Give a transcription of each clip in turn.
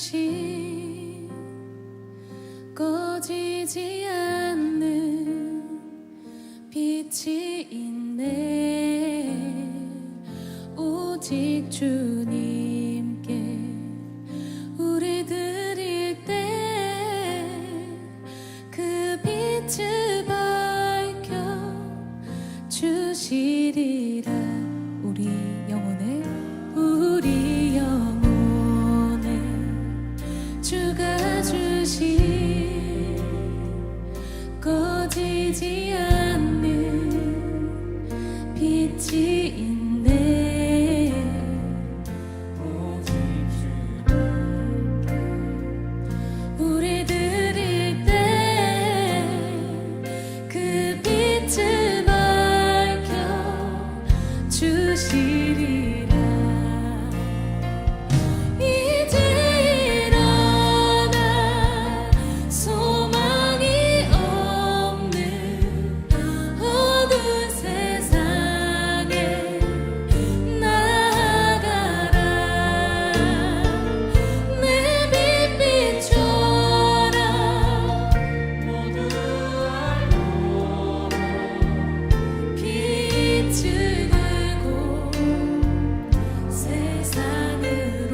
주신 꺼지지 않는 빛이 있네. 오직 주님께 우리 드릴 때 그 빛을 밝혀 주시리라. 우리 영혼에 주가 주신 꺼지지 않는 빛이 있네. 오직 주님께 우리 드릴 때 그 빛을 밝혀 주시리라. 이제 일어나 소망이 없는 어두운 세상에 나아가라. 내 빛비춰라. 모두 알도록 빛을 들고 세상으로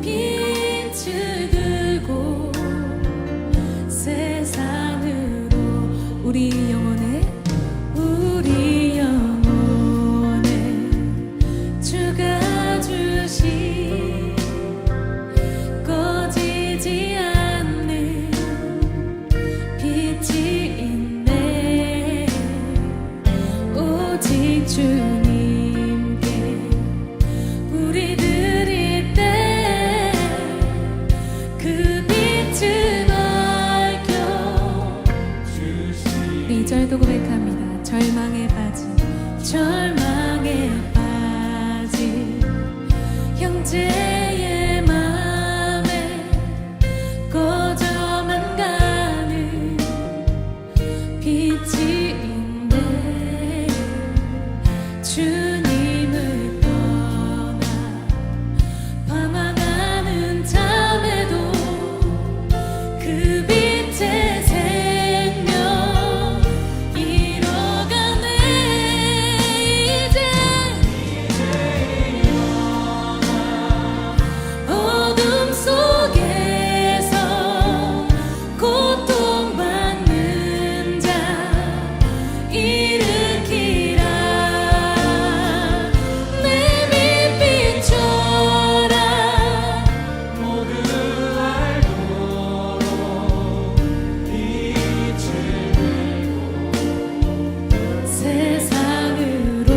빛을 들고 세상으로 우리 영혼에 주가 주신 꺼지지 않는 빛이 있네. 오직 주님께 우리 드릴 때 그 빛을 밝혀 주시. 2절도 고백합니다. 절망에 빠진 형제의 맘에 꺼져만 가는 빛이 있네. 주님을 떠나 방황하는 잠에도 그 빛의 생명 잃어가네. 이제 어둠 속에서 고통받는 자 일으키라. 내 빛 비춰라. 모두 알도록 빛을 들고 세상으로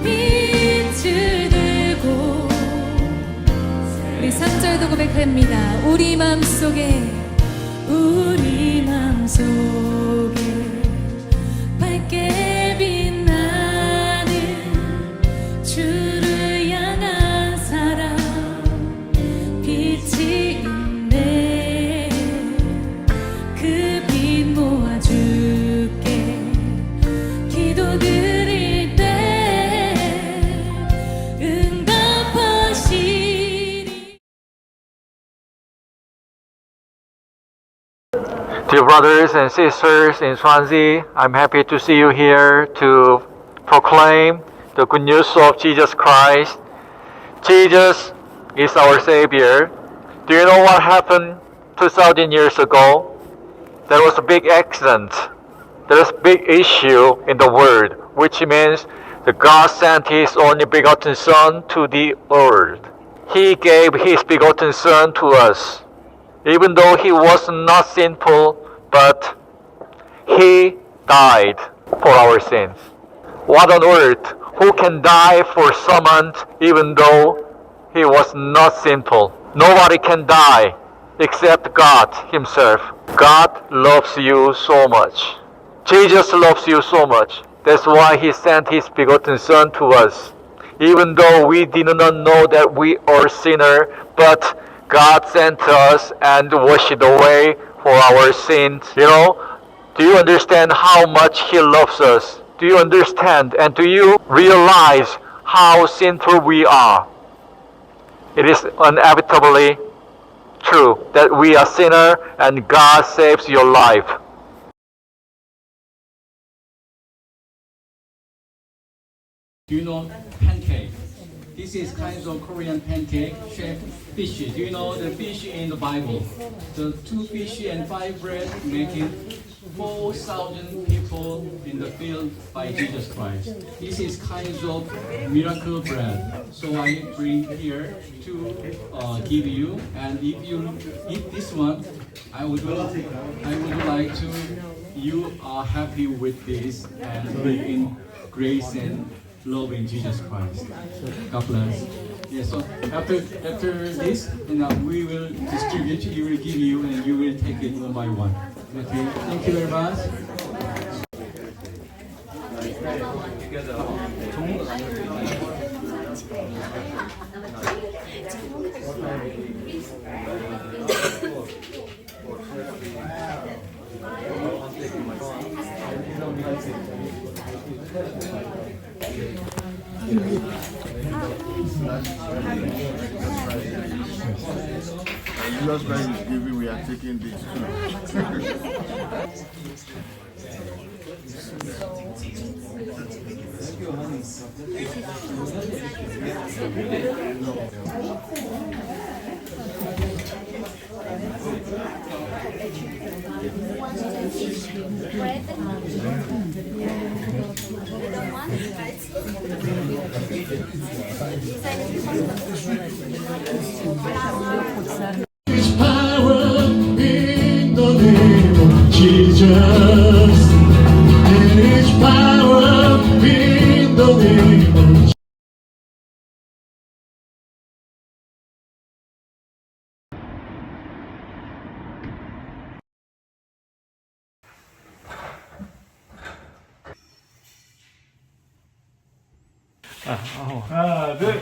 빛을 들고. 우리 3절도 고백합니다. 우리 맘속에 밝게 빛나는 주를 향한 사랑 빛이 있네. 그 빛 모아 주께 기도 드릴 때 응답하시리. Dear brothers and sisters in Swansea, I'm happy to see you here to proclaim the good news of Jesus Christ. Jesus is our Savior. Do you know what happened 2,000 years ago? There was a big accident. There was a big issue in the world, which means that God sent His only begotten Son to the world. He gave His begotten Son to us. Even though He was not sinful, but He died for our sins. What on earth? Who can die for someone even though he was not sinful? Nobody can die except God Himself. God loves you so much. Jesus loves you so much. That's why He sent His begotten Son to us. Even though we did not know that we are sinner, but God sent us and washed away for our sins. You know, do you understand how much He loves us? Do you understand and do you realize how sinful we are? it is inevitably true that we are sinner and God saves your life. Do you know pancake? This is kind of Korean pancake shaped fish. Do you know the fish in the Bible? The 2 fish and 5 bread making 4,000 people in the field by Jesus Christ. This is kind of miracle bread. So I bring here to give you. And if you eat this one, I would like to. You are happy with this and live in grace and love in Jesus Christ. God bless. Yes. So after this, we will distribute. You will give you, and you will take it one by one. Okay. Thank you very much. Jesus Christ is giving, we are taking this There's power in the name of Jesus. There is power in the name of Jesus. 하나, 둘.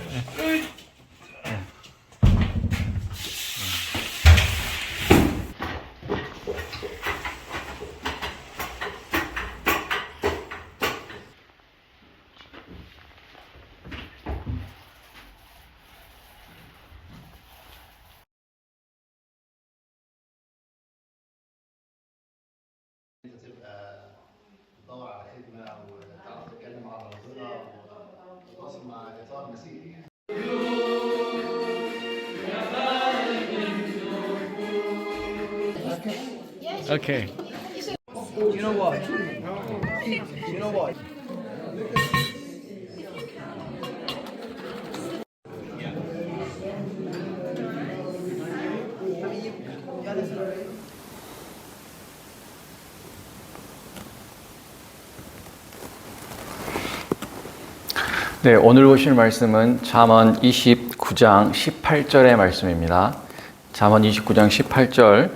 تدور على خدمه او تعرف تتكلم مع ربنا وتتواصل مع اطار مسيحي. Okay. You know what? You know what? 네, 오늘 보실 말씀은 잠언 29장 18절의 말씀입니다. 잠언 29장 18절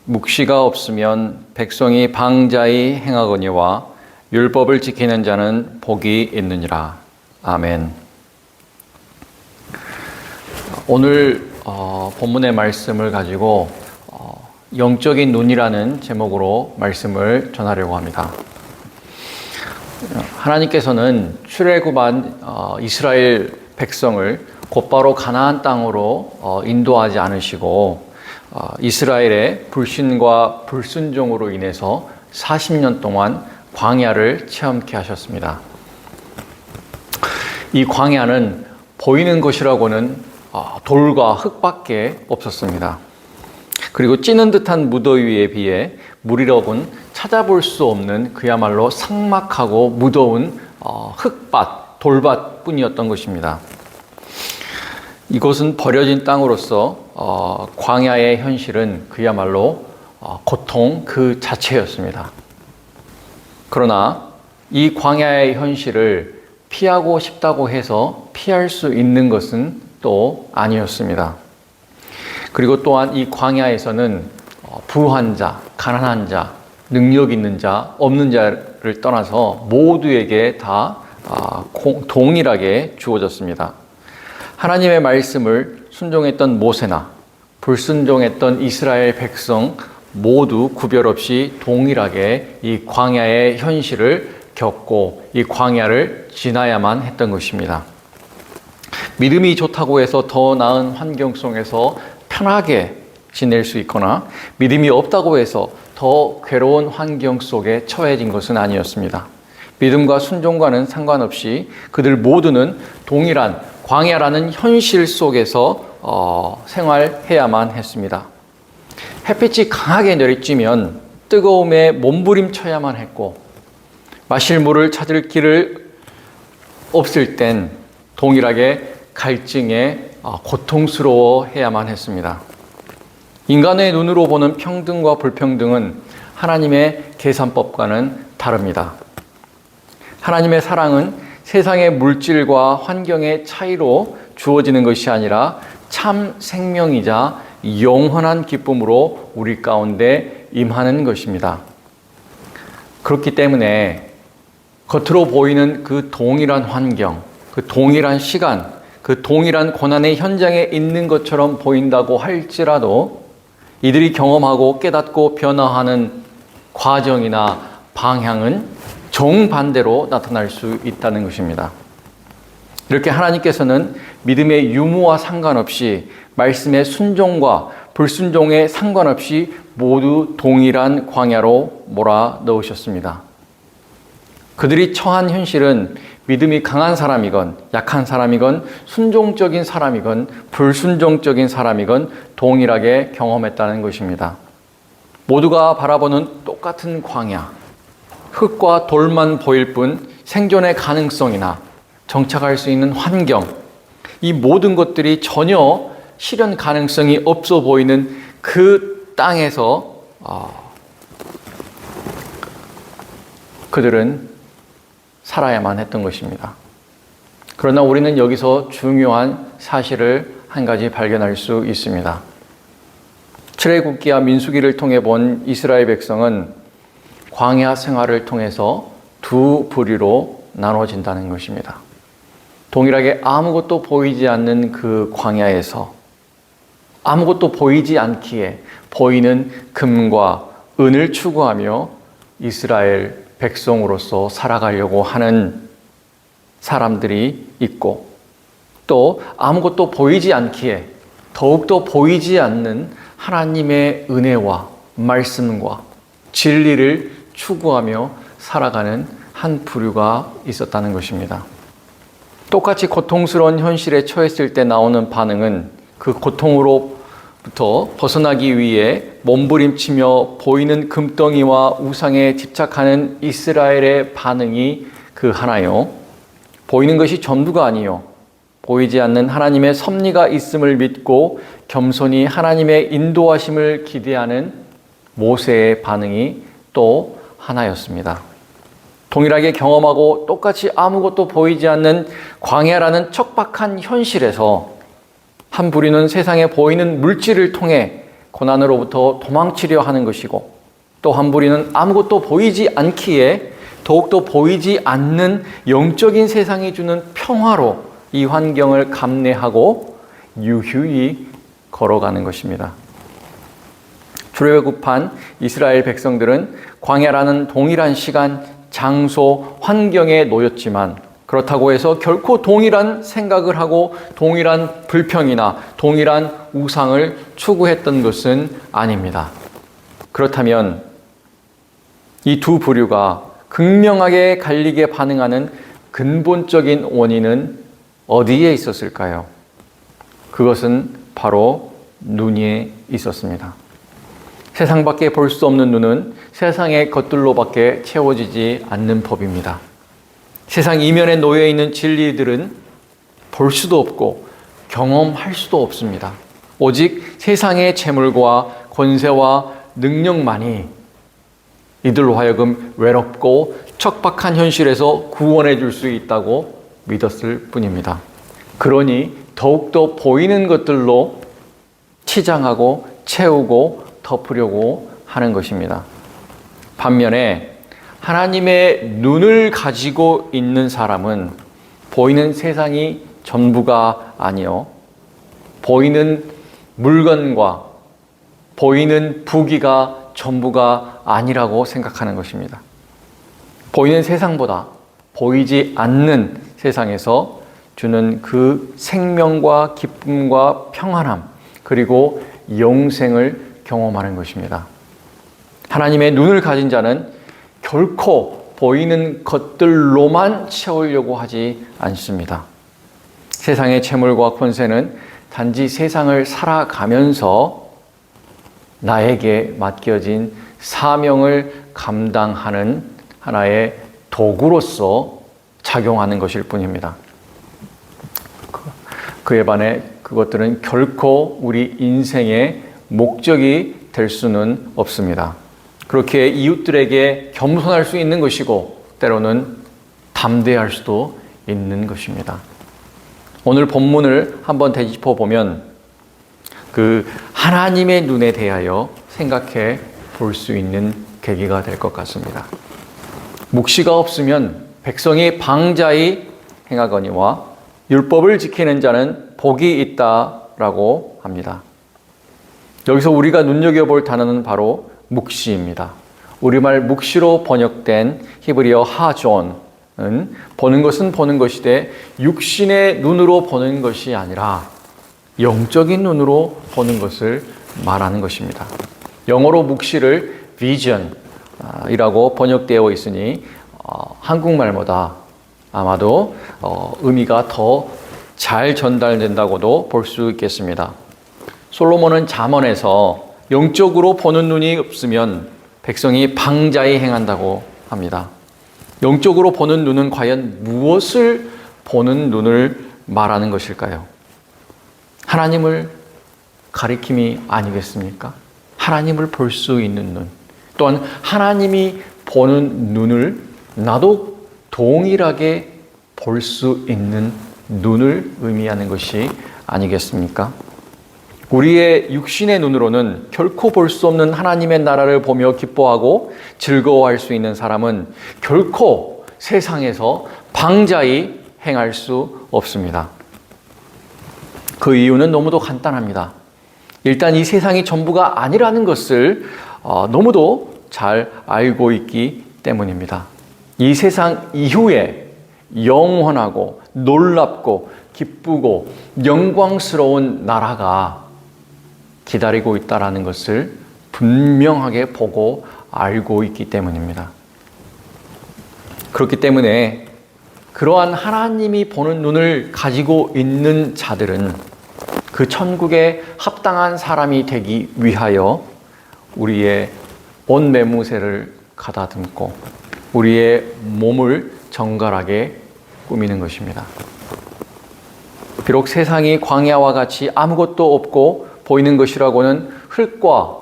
묵시가 없으면 백성이 방자히 행하거니와 율법을 지키는 자는 복이 있느니라. 아멘. 오늘 본문의 말씀을 가지고 영적인 눈이라는 제목으로 말씀을 전하려고 합니다. 하나님께서는 출애굽한 이스라엘 백성을 곧바로 가나안 땅으로 인도하지 않으시고 이스라엘의 불신과 불순종으로 인해서 40년 동안 광야를 체험케 하셨습니다. 이 광야는 보이는 것이라고는 돌과 흙밖에 없었습니다. 그리고 찌는 듯한 무더위에 비해 물이라고는 찾아볼 수 없는 그야말로 삭막하고 무더운 흙밭, 돌밭 뿐이었던 것입니다. 이곳은 버려진 땅으로서 광야의 현실은 그야말로 고통 그 자체였습니다. 그러나 이 광야의 현실을 피하고 싶다고 해서 피할 수 있는 것은 또 아니었습니다. 그리고 또한 이 광야에서는 부한 자, 가난한 자, 능력 있는 자, 없는 자를 떠나서 모두에게 다 동일하게 주어졌습니다. 하나님의 말씀을 순종했던 모세나 불순종했던 이스라엘 백성 모두 구별 없이 동일하게 이 광야의 현실을 겪고 이 광야를 지나야만 했던 것입니다. 믿음이 좋다고 해서 더 나은 환경 속에서 편하게 지낼 수 있거나 믿음이 없다고 해서 더 괴로운 환경 속에 처해진 것은 아니었습니다. 믿음과 순종과는 상관없이 그들 모두는 동일한 광야라는 현실 속에서 생활해야만 했습니다. 햇빛이 강하게 내리쬐면 뜨거움에 몸부림쳐야만 했고 마실 물을 찾을 길을 없을 땐 동일하게 갈증에 고통스러워해야만 했습니다. 인간의 눈으로 보는 평등과 불평등은 하나님의 계산법과는 다릅니다. 하나님의 사랑은 세상의 물질과 환경의 차이로 주어지는 것이 아니라 참 생명이자 영원한 기쁨으로 우리 가운데 임하는 것입니다. 그렇기 때문에 겉으로 보이는 그 동일한 환경, 그 동일한 시간, 그 동일한 고난의 현장에 있는 것처럼 보인다고 할지라도 이들이 경험하고 깨닫고 변화하는 과정이나 방향은 정반대로 나타날 수 있다는 것입니다. 이렇게 하나님께서는 믿음의 유무와 상관없이 말씀의 순종과 불순종에 상관없이 모두 동일한 광야로 몰아넣으셨습니다. 그들이 처한 현실은 믿음이 강한 사람이건 약한 사람이건 순종적인 사람이건 불순종적인 사람이건 동일하게 경험했다는 것입니다. 모두가 바라보는 똑같은 광야, 흙과 돌만 보일 뿐 생존의 가능성이나 정착할 수 있는 환경, 이 모든 것들이 전혀 실현 가능성이 없어 보이는 그 땅에서 그들은 살아야만 했던 것입니다. 그러나 우리는 여기서 중요한 사실을 한 가지 발견할 수 있습니다. 출애굽기와 민수기를 통해 본 이스라엘 백성은 광야 생활을 통해서 두 부류로 나눠진다는 것입니다. 동일하게 아무것도 보이지 않는 그 광야에서 아무것도 보이지 않기에 보이는 금과 은을 추구하며 이스라엘 백성으로서 살아가려고 하는 사람들이 있고, 또 아무것도 보이지 않기에 더욱더 보이지 않는 하나님의 은혜와 말씀과 진리를 추구하며 살아가는 한 부류가 있었다는 것입니다. 똑같이 고통스러운 현실에 처했을 때 나오는 반응은 그 고통으로부터 벗어나기 위해 몸부림치며 보이는 금덩이와 우상에 집착하는 이스라엘의 반응이 그 하나요. 보이는 것이 전부가 아니요. 보이지 않는 하나님의 섭리가 있음을 믿고 겸손히 하나님의 인도하심을 기대하는 모세의 반응이 또 하나였습니다. 동일하게 경험하고 똑같이 아무것도 보이지 않는 광야라는 척박한 현실에서 한 부류는 세상에 보이는 물질을 통해 고난으로부터 도망치려 하는 것이고, 또 한 부류는 아무것도 보이지 않기에 더욱더 보이지 않는 영적인 세상이 주는 평화로 이 환경을 감내하고 유유히 걸어가는 것입니다. 출애굽한 이스라엘 백성들은 광야라는 동일한 시간, 장소, 환경에 놓였지만 그렇다고 해서 결코 동일한 생각을 하고 동일한 불평이나 동일한 우상을 추구했던 것은 아닙니다. 그렇다면 이 두 부류가 극명하게 갈리게 반응하는 근본적인 원인은 어디에 있었을까요? 그것은 바로 눈에 있었습니다. 세상밖에 볼 수 없는 눈은 세상의 것들로밖에 채워지지 않는 법입니다. 세상 이면에 놓여 있는 진리들은 볼 수도 없고 경험할 수도 없습니다. 오직 세상의 재물과 권세와 능력만이 이들로 하여금 외롭고 척박한 현실에서 구원해 줄 수 있다고 믿었을 뿐입니다. 그러니 더욱더 보이는 것들로 치장하고 채우고 덮으려고 하는 것입니다. 반면에 하나님의 눈을 가지고 있는 사람은 보이는 세상이 전부가 아니요, 보이는 물건과 보이는 부귀가 전부가 아니라고 생각하는 것입니다. 보이는 세상보다 보이지 않는 세상에서 주는 그 생명과 기쁨과 평안함, 그리고 영생을 경험하는 것입니다. 하나님의 눈을 가진 자는 결코 보이는 것들로만 채우려고 하지 않습니다. 세상의 재물과 권세는 단지 세상을 살아가면서 나에게 맡겨진 사명을 감당하는 하나의 도구로서 작용하는 것일 뿐입니다. 그에 반해 그것들은 결코 우리 인생의 목적이 될 수는 없습니다. 그렇게 이웃들에게 겸손할 수 있는 것이고 때로는 담대할 수도 있는 것입니다. 오늘 본문을 한번 되짚어 보면 그 하나님의 눈에 대하여 생각해 볼 수 있는 계기가 될 것 같습니다. 묵시가 없으면 백성이 방자히 행하거니와 율법을 지키는 자는 복이 있다라고 합니다. 여기서 우리가 눈여겨볼 단어는 바로 묵시입니다. 우리말 묵시로 번역된 히브리어 하존은 보는 것은 보는 것이되 육신의 눈으로 보는 것이 아니라 영적인 눈으로 보는 것을 말하는 것입니다. 영어로 묵시를 vision이라고 번역되어 있으니 한국말보다 아마도 의미가 더 잘 전달된다고도 볼 수 있겠습니다. 솔로몬은 잠언에서 영적으로 보는 눈이 없으면 백성이 방자히 행한다고 합니다. 영적으로 보는 눈은 과연 무엇을 보는 눈을 말하는 것일까요? 하나님을 가리킴이 아니겠습니까? 하나님을 볼 수 있는 눈, 또한 하나님이 보는 눈을 나도 동일하게 볼 수 있는 눈을 의미하는 것이 아니겠습니까? 우리의 육신의 눈으로는 결코 볼 수 없는 하나님의 나라를 보며 기뻐하고 즐거워할 수 있는 사람은 결코 세상에서 방자히 행할 수 없습니다. 그 이유는 너무도 간단합니다. 일단 이 세상이 전부가 아니라는 것을 너무도 잘 알고 있기 때문입니다. 이 세상 이후에 영원하고 놀랍고 기쁘고 영광스러운 나라가 기다리고 있다는 것을 분명하게 보고 알고 있기 때문입니다. 그렇기 때문에 그러한 하나님이 보는 눈을 가지고 있는 자들은 그 천국에 합당한 사람이 되기 위하여 우리의 온 매무새를 가다듬고 우리의 몸을 정갈하게 꾸미는 것입니다. 비록 세상이 광야와 같이 아무것도 없고 보이는 것이라고는 흙과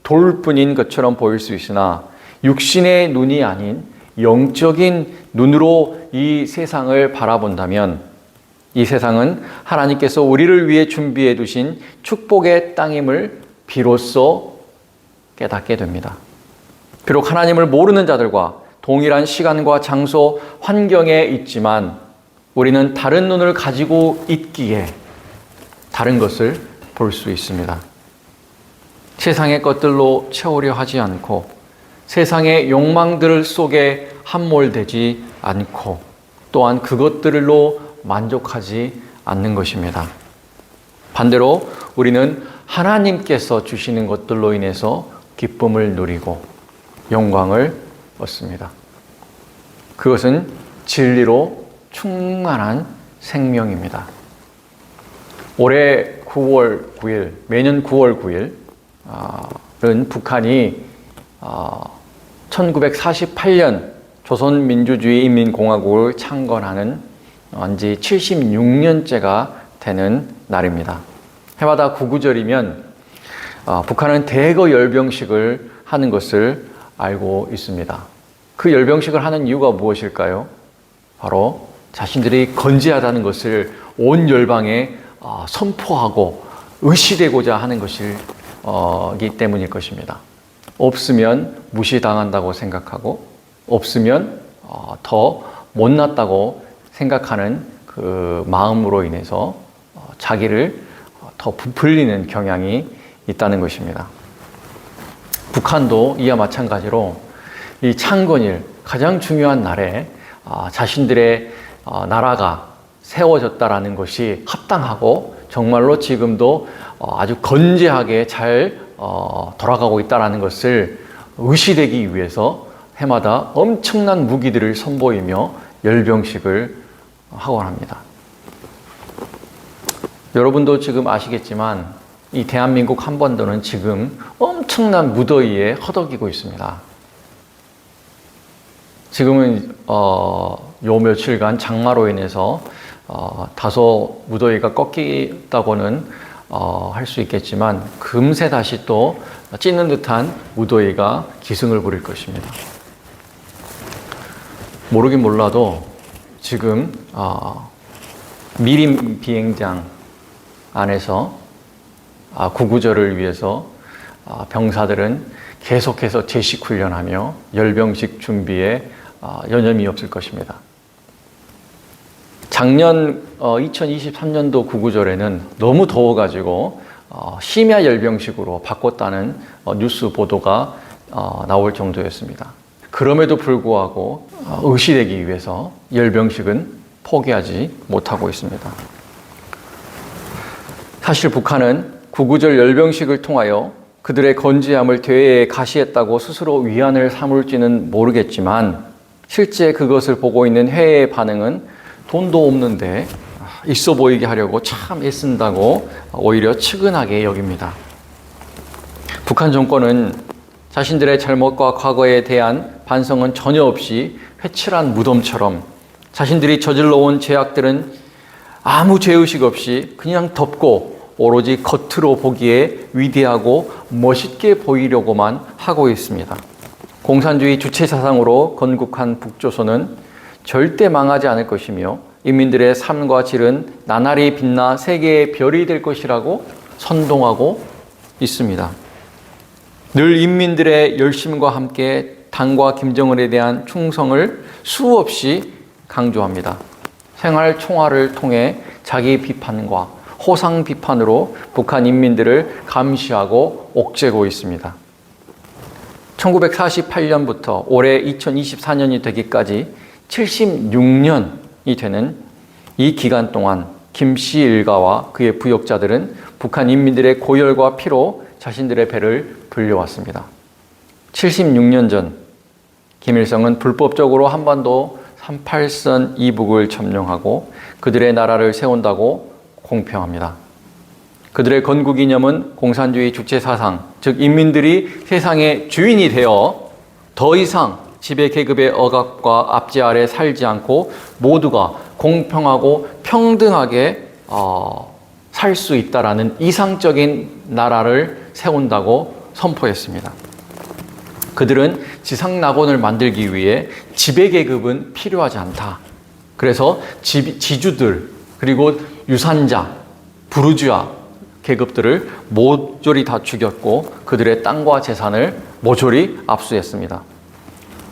돌뿐인 것처럼 보일 수 있으나 육신의 눈이 아닌 영적인 눈으로 이 세상을 바라본다면 이 세상은 하나님께서 우리를 위해 준비해 두신 축복의 땅임을 비로소 깨닫게 됩니다. 비록 하나님을 모르는 자들과 동일한 시간과 장소, 환경에 있지만 우리는 다른 눈을 가지고 있기에 다른 것을 볼 수 있습니다. 세상의 것들로 채우려 하지 않고 세상의 욕망들 속에 함몰되지 않고 또한 그것들로 만족하지 않는 것입니다. 반대로 우리는 하나님께서 주시는 것들로 인해서 기쁨을 누리고 영광을 얻습니다. 그것은 진리로 충만한 생명입니다. 올해 9월 9일, 매년 9월 9일은 북한이 1948년 조선민주주의인민공화국을 창건하는 지 76년째가 되는 날입니다. 해마다 구구절이면 북한은 대거 열병식을 하는 것을 알고 있습니다. 그 열병식을 하는 이유가 무엇일까요? 바로 자신들이 건재하다는 것을 온 열방에 선포하고 의시되고자 하는 것이기 때문일 것입니다. 없으면 무시당한다고 생각하고 없으면 더 못났다고 생각하는 그 마음으로 인해서 자기를 더 부풀리는 경향이 있다는 것입니다. 북한도 이와 마찬가지로 이 창건일 가장 중요한 날에 자신들의 나라가 세워졌다라는 것이 합당하고 정말로 지금도 아주 건재하게 잘 돌아가고 있다라는 것을 의시되기 위해서 해마다 엄청난 무기들을 선보이며 열병식을 하곤 합니다. 여러분도 지금 아시겠지만 이 대한민국 한반도는 지금 엄청난 무더위에 허덕이고 있습니다. 지금은 요 며칠간 장마로 인해서 다소 무더위가 꺾이다고는 할 수 있겠지만 금세 다시 또 찌는 듯한 무더위가 기승을 부릴 것입니다. 모르긴 몰라도 지금 미림 비행장 안에서 구구절을 위해서 병사들은 계속해서 제식 훈련하며 열병식 준비에 여념이 없을 것입니다. 작년 2023년도 구구절에는 너무 더워가지고 심야 열병식으로 바꿨다는 뉴스 보도가 나올 정도였습니다. 그럼에도 불구하고 의시되기 위해서 열병식은 포기하지 못하고 있습니다. 사실 북한은 구구절 열병식을 통하여 그들의 건재함을 대회에 가시했다고 스스로 위안을 삼을지는 모르겠지만 실제 그것을 보고 있는 회의 반응은 돈도 없는데 있어 보이게 하려고 참 애쓴다고 오히려 측은하게 여깁니다. 북한 정권은 자신들의 잘못과 과거에 대한 반성은 전혀 없이 회칠한 무덤처럼 자신들이 저질러온 죄악들은 아무 죄의식 없이 그냥 덮고 오로지 겉으로 보기에 위대하고 멋있게 보이려고만 하고 있습니다. 공산주의 주체 사상으로 건국한 북조선은 절대 망하지 않을 것이며 인민들의 삶과 질은 나날이 빛나 세계의 별이 될 것이라고 선동하고 있습니다. 늘 인민들의 열심과 함께 당과 김정은에 대한 충성을 수없이 강조합니다. 생활 총화를 통해 자기 비판과 호상 비판으로 북한 인민들을 감시하고 옥죄고 있습니다. 1948년부터 올해 2024년이 되기까지 76년이 되는 이 기간 동안 김씨 일가와 그의 부역자들은 북한 인민들의 고열과 피로 자신들의 배를 불려왔습니다. 76년 전 김일성은 불법적으로 한반도 38선 이북을 점령하고 그들의 나라를 세운다고 공표합니다. 그들의 건국 이념은 공산주의 주체 사상, 즉 인민들이 세상의 주인이 되어 더 이상 지배 계급의 억압과 압제 아래 살지 않고 모두가 공평하고 평등하게 살 수 있다라는 이상적인 나라를 세운다고 선포했습니다. 그들은 지상 낙원을 만들기 위해 지배 계급은 필요하지 않다. 그래서 지주들 그리고 유산자, 부르주아 계급들을 모조리 다 죽였고 그들의 땅과 재산을 모조리 압수했습니다.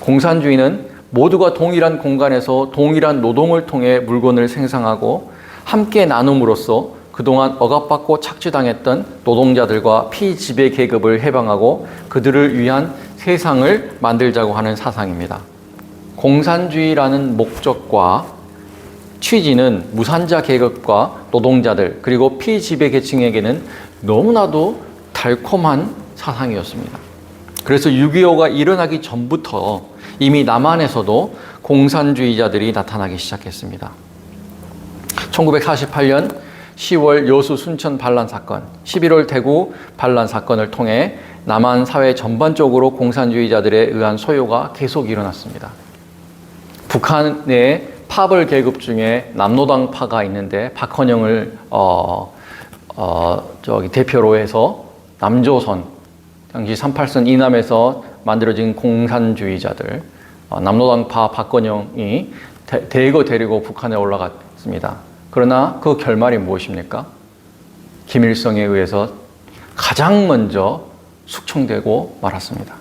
공산주의는 모두가 동일한 공간에서 동일한 노동을 통해 물건을 생산하고 함께 나눔으로써 그동안 억압받고 착취당했던 노동자들과 피지배 계급을 해방하고 그들을 위한 세상을 만들자고 하는 사상입니다. 공산주의라는 목적과 취지는 무산자 계급과 노동자들 그리고 피지배 계층에게는 너무나도 달콤한 사상이었습니다. 그래서 6.25가 일어나기 전부터 이미 남한에서도 공산주의자들이 나타나기 시작했습니다. 1948년 10월 여수 순천 반란 사건, 11월 대구 반란 사건을 통해 남한 사회 전반적으로 공산주의자들에 의한 소요가 계속 일어났습니다. 북한의 파벌 계급 중에 남노당파가 있는데 박헌영을 대표로 해서 남조선 당시 38선 이남에서 만들어진 공산주의자들 남노당파 박헌영이 대거 데리고 북한에 올라갔습니다. 그러나 그 결말이 무엇입니까? 김일성에 의해서 가장 먼저 숙청되고 말았습니다.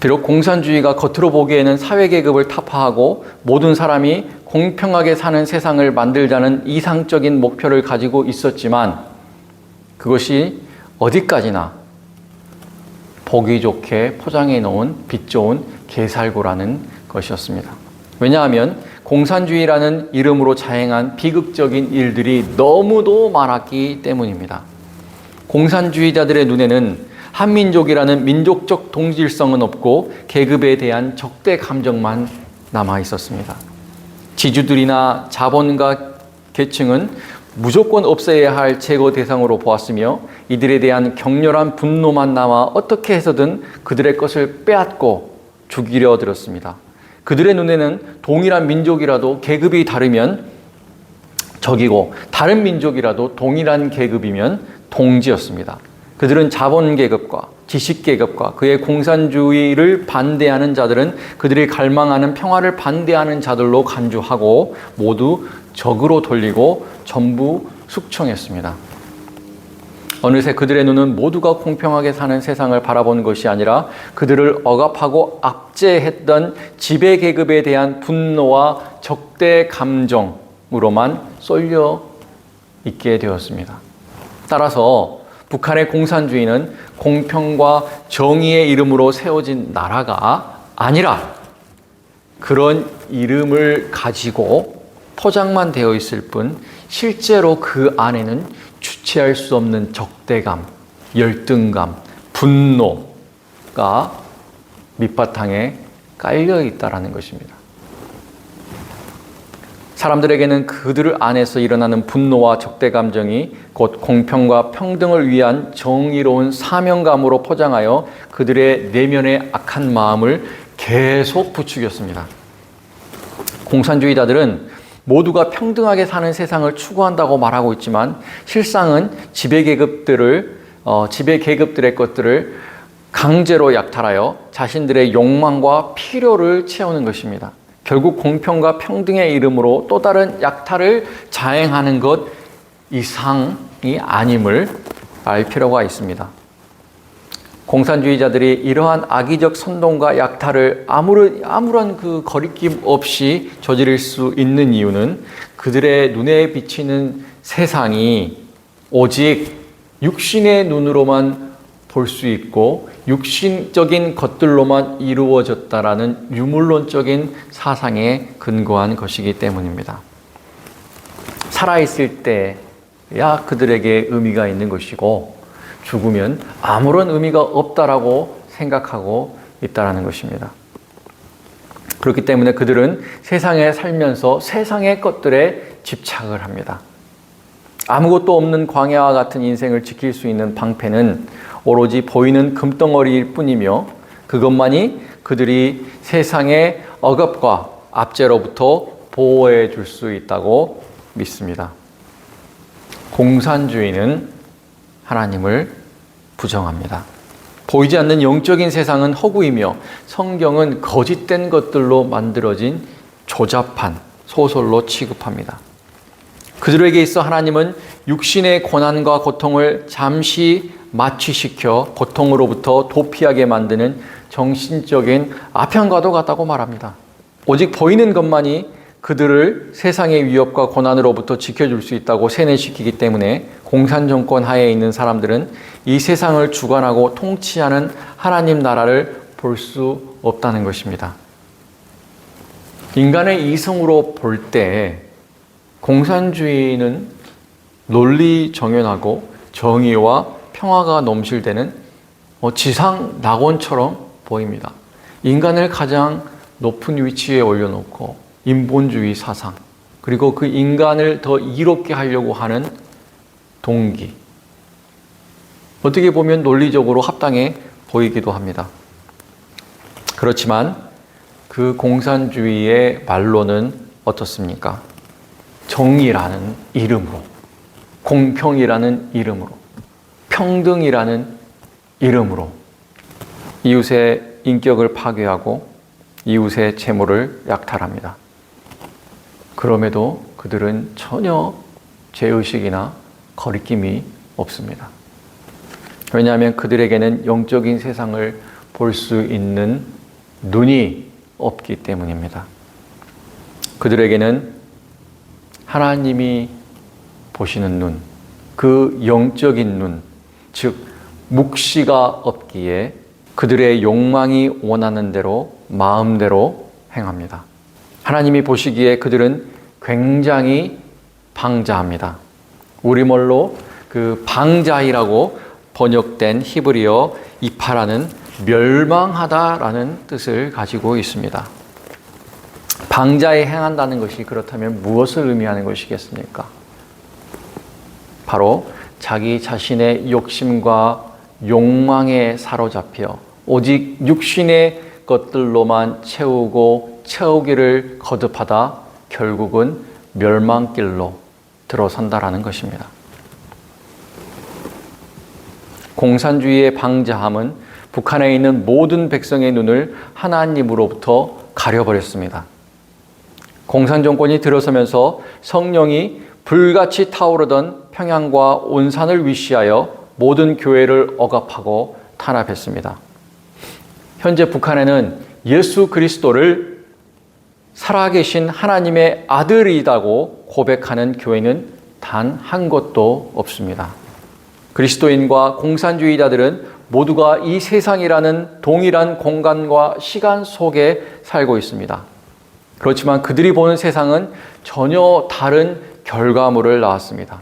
비록 공산주의가 겉으로 보기에는 사회계급을 타파하고 모든 사람이 공평하게 사는 세상을 만들자는 이상적인 목표를 가지고 있었지만 그것이 어디까지나 보기 좋게 포장해 놓은 빛 좋은 개살구라는 것이었습니다. 왜냐하면 공산주의라는 이름으로 자행한 비극적인 일들이 너무도 많았기 때문입니다. 공산주의자들의 눈에는 한민족이라는 민족적 동질성은 없고 계급에 대한 적대 감정만 남아 있었습니다. 지주들이나 자본가 계층은 무조건 없애야 할 제거 대상으로 보았으며 이들에 대한 격렬한 분노만 남아 어떻게 해서든 그들의 것을 빼앗고 죽이려 들었습니다. 그들의 눈에는 동일한 민족이라도 계급이 다르면 적이고 다른 민족이라도 동일한 계급이면 동지였습니다. 그들은 자본계급과 지식계급과 그의 공산주의를 반대하는 자들은 그들이 갈망하는 평화를 반대하는 자들로 간주하고 모두 적으로 돌리고 전부 숙청했습니다. 어느새 그들의 눈은 모두가 공평하게 사는 세상을 바라보는 것이 아니라 그들을 억압하고 압제했던 지배계급에 대한 분노와 적대 감정으로만 쏠려 있게 되었습니다. 따라서 북한의 공산주의는 공평과 정의의 이름으로 세워진 나라가 아니라 그런 이름을 가지고 포장만 되어 있을 뿐 실제로 그 안에는 주체할 수 없는 적대감, 열등감, 분노가 밑바탕에 깔려 있다는 것입니다. 사람들에게는 그들 안에서 일어나는 분노와 적대 감정이 곧 공평과 평등을 위한 정의로운 사명감으로 포장하여 그들의 내면의 악한 마음을 계속 부추겼습니다. 공산주의자들은 모두가 평등하게 사는 세상을 추구한다고 말하고 있지만 실상은 지배계급들의 것들을 강제로 약탈하여 자신들의 욕망과 필요를 채우는 것입니다. 결국 공평과 평등의 이름으로 또 다른 약탈을 자행하는 것 이상이 아님을 알 필요가 있습니다. 공산주의자들이 이러한 악의적 선동과 약탈을 아무런 그 거리낌 없이 저지를 수 있는 이유는 그들의 눈에 비치는 세상이 오직 육신의 눈으로만 볼 수 있고 육신적인 것들로만 이루어졌다라는 유물론적인 사상에 근거한 것이기 때문입니다. 살아있을 때야 그들에게 의미가 있는 것이고 죽으면 아무런 의미가 없다라고 생각하고 있다라는 것입니다. 그렇기 때문에 그들은 세상에 살면서 세상의 것들에 집착을 합니다. 아무것도 없는 광야와 같은 인생을 지킬 수 있는 방패는 오로지 보이는 금덩어리일 뿐이며 그것만이 그들이 세상의 억압과 압제로부터 보호해 줄 수 있다고 믿습니다. 공산주의는 하나님을 부정합니다. 보이지 않는 영적인 세상은 허구이며 성경은 거짓된 것들로 만들어진 조잡한 소설로 취급합니다. 그들에게 있어 하나님은 육신의 고난과 고통을 잠시 마취시켜 고통으로부터 도피하게 만드는 정신적인 아편과도 같다고 말합니다. 오직 보이는 것만이 그들을 세상의 위협과 고난으로부터 지켜줄 수 있다고 세뇌시키기 때문에 공산정권 하에 있는 사람들은 이 세상을 주관하고 통치하는 하나님 나라를 볼 수 없다는 것입니다. 인간의 이성으로 볼 때 공산주의는 논리 정연하고 정의와 평화가 넘실대는 지상 낙원처럼 보입니다. 인간을 가장 높은 위치에 올려놓고 인본주의 사상, 그리고 그 인간을 더 이롭게 하려고 하는 동기, 어떻게 보면 논리적으로 합당해 보이기도 합니다. 그렇지만 그 공산주의의 말로는 어떻습니까? 정의라는 이름으로, 공평이라는 이름으로, 평등이라는 이름으로 이웃의 인격을 파괴하고 이웃의 재물을 약탈합니다. 그럼에도 그들은 전혀 죄의식이나 거리낌이 없습니다. 왜냐하면 그들에게는 영적인 세상을 볼 수 있는 눈이 없기 때문입니다. 그들에게는 하나님이 보시는 눈, 그 영적인 눈, 즉 묵시가 없기에 그들의 욕망이 원하는 대로 마음대로 행합니다. 하나님이 보시기에 그들은 굉장히 방자합니다. 우리말로 그 방자이라고 번역된 히브리어 이파라는 멸망하다라는 뜻을 가지고 있습니다. 방자에 행한다는 것이 그렇다면 무엇을 의미하는 것이겠습니까? 바로 자기 자신의 욕심과 욕망에 사로잡혀 오직 육신의 것들로만 채우기를 거듭하다 결국은 멸망길로 들어선다라는 것입니다. 공산주의의 방자함은 북한에 있는 모든 백성의 눈을 하나님으로부터 가려버렸습니다. 공산 정권이 들어서면서 성령이 불같이 타오르던 평양과 온산을 위시하여 모든 교회를 억압하고 탄압했습니다. 현재 북한에는 예수 그리스도를 살아계신 하나님의 아들이라고 고백하는 교회는 단 한 곳도 없습니다. 그리스도인과 공산주의자들은 모두가 이 세상이라는 동일한 공간과 시간 속에 살고 있습니다. 그렇지만 그들이 보는 세상은 전혀 다른 결과물을 낳았습니다.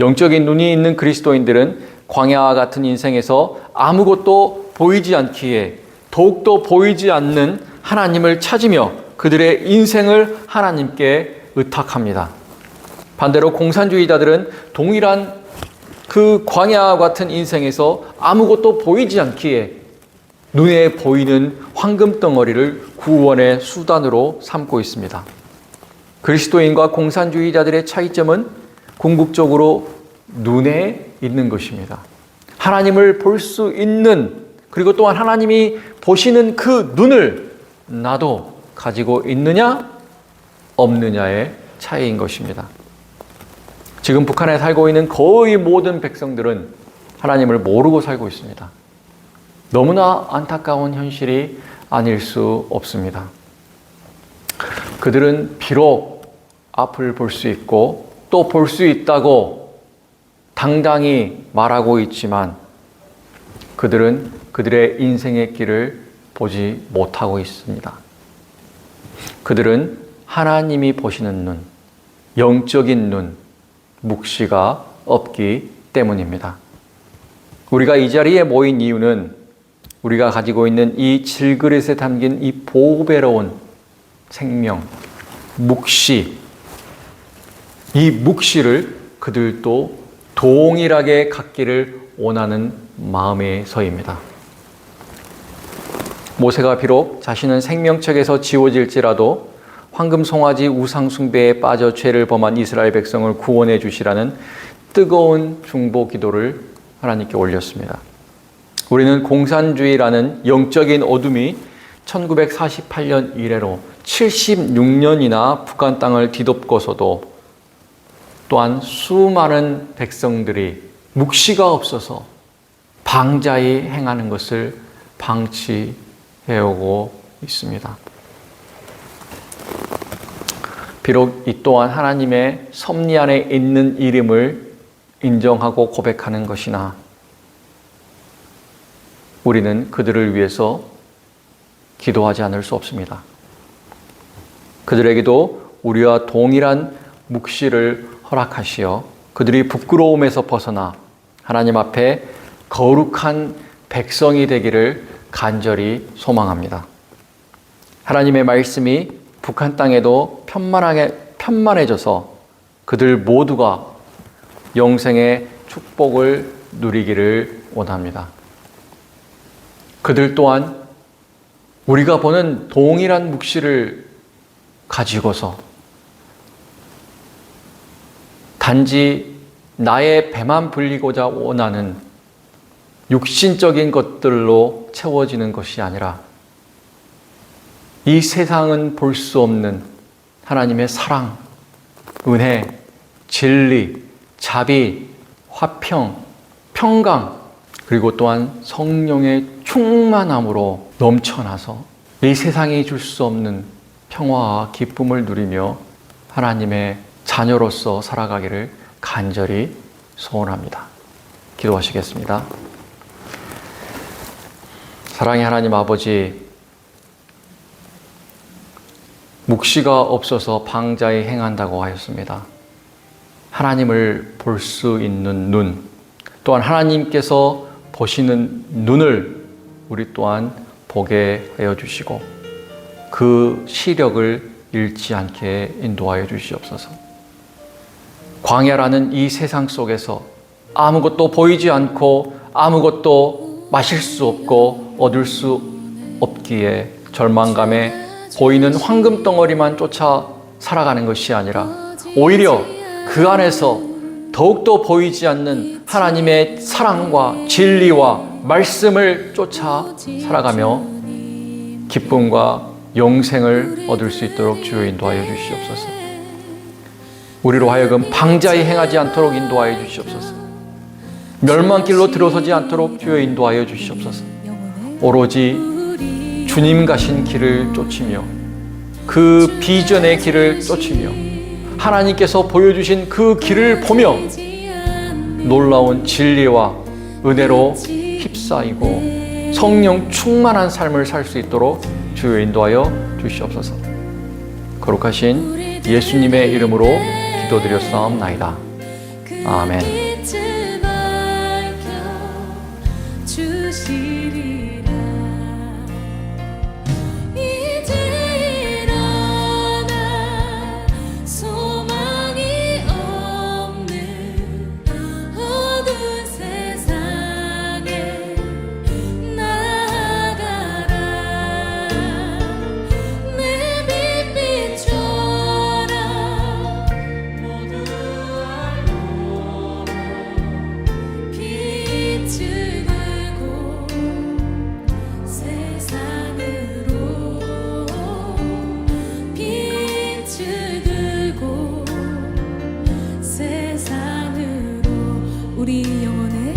영적인 눈이 있는 그리스도인들은 광야와 같은 인생에서 아무것도 보이지 않기에 더욱더 보이지 않는 하나님을 찾으며 그들의 인생을 하나님께 의탁합니다. 반대로 공산주의자들은 동일한 그 광야와 같은 인생에서 아무것도 보이지 않기에 눈에 보이는 황금덩어리를 구원의 수단으로 삼고 있습니다. 그리스도인과 공산주의자들의 차이점은 궁극적으로 눈에 있는 것입니다. 하나님을 볼 수 있는, 그리고 또한 하나님이 보시는 그 눈을 나도 가지고 있느냐 없느냐의 차이인 것입니다. 지금 북한에 살고 있는 거의 모든 백성들은 하나님을 모르고 살고 있습니다. 너무나 안타까운 현실이 아닐 수 없습니다. 그들은 비록 앞을 볼 수 있고 또 볼 수 있다고 당당히 말하고 있지만 그들은 그들의 인생의 길을 보지 못하고 있습니다. 그들은 하나님이 보시는 눈, 영적인 눈, 묵시가 없기 때문입니다. 우리가 이 자리에 모인 이유는 우리가 가지고 있는 이 질그릇에 담긴 이 보배로운 생명, 묵시, 이 묵시를 그들도 동일하게 갖기를 원하는 마음에서입니다. 모세가 비록 자신은 생명책에서 지워질지라도 황금 송아지 우상 숭배에 빠져 죄를 범한 이스라엘 백성을 구원해 주시라는 뜨거운 중보 기도를 하나님께 올렸습니다. 우리는 공산주의라는 영적인 어둠이 1948년 이래로 76년이나 북한 땅을 뒤덮고서도 또한 수많은 백성들이 묵시가 없어서 방자히 행하는 것을 방치해오고 있습니다. 비록 이 또한 하나님의 섭리 안에 있는 이름을 인정하고 고백하는 것이나 우리는 그들을 위해서 기도하지 않을 수 없습니다. 그들에게도 우리와 동일한 묵시를 허락하시어 그들이 부끄러움에서 벗어나 하나님 앞에 거룩한 백성이 되기를 간절히 소망합니다. 하나님의 말씀이 북한 땅에도 편만해져서 그들 모두가 영생의 축복을 누리기를 원합니다. 그들 또한 우리가 보는 동일한 묵시를 가지고서 단지 나의 배만 불리고자 원하는 육신적인 것들로 채워지는 것이 아니라 이 세상은 볼 수 없는 하나님의 사랑, 은혜, 진리, 자비, 화평, 평강, 그리고 또한 성령의 충만함으로 넘쳐나서 이 세상이 줄 수 없는 평화와 기쁨을 누리며 하나님의 자녀로서 살아가기를 간절히 소원합니다. 기도하시겠습니다. 사랑의 하나님 아버지, 묵시가 없어서 방자에 행한다고 하였습니다. 하나님을 볼 수 있는 눈, 또한 하나님께서 보시는 눈을 우리 또한 보게 하여 주시고 그 시력을 잃지 않게 인도하여 주시옵소서. 광야라는 이 세상 속에서 아무것도 보이지 않고 아무것도 마실 수 없고 얻을 수 없기에 절망감에 보이는 황금 덩어리만 쫓아 살아가는 것이 아니라 오히려 그 안에서 더욱더 보이지 않는 하나님의 사랑과 진리와 말씀을 쫓아 살아가며 기쁨과 영생을 얻을 수 있도록 주여 인도하여 주시옵소서. 우리로 하여금 방자에 행하지 않도록 인도하여 주시옵소서. 멸망길로 들어서지 않도록 주여 인도하여 주시옵소서. 오로지 주님 가신 길을 쫓으며 그 비전의 길을 쫓으며 하나님께서 보여주신 그 길을 보며 놀라운 진리와 은혜로 휩싸이고 성령 충만한 삶을 살 수 있도록 주여 인도하여 주시옵소서. 거룩하신 예수님의 이름으로 기도드렸사옵나이다. 아멘. 빛을 밝혀 주시리라. 이제 일어나 소망이 없는 어두운 세상에 나아가라. 내 빛비춰라. 모두 알고 빛을 들고 세상으로 빛을 들고 세상으로 우리 영혼에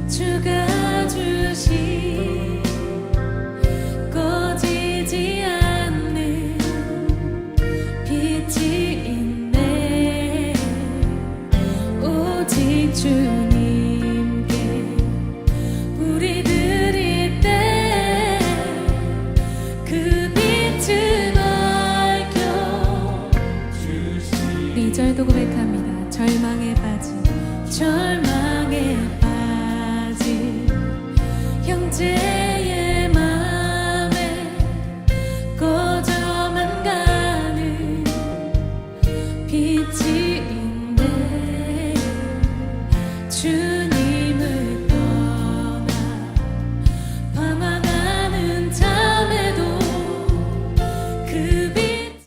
주가 주신 꺼지지 않는 빛이 있네. 오직 주님께 우리 드릴 때 그 빛을 밝혀 주시. 2절도 고백.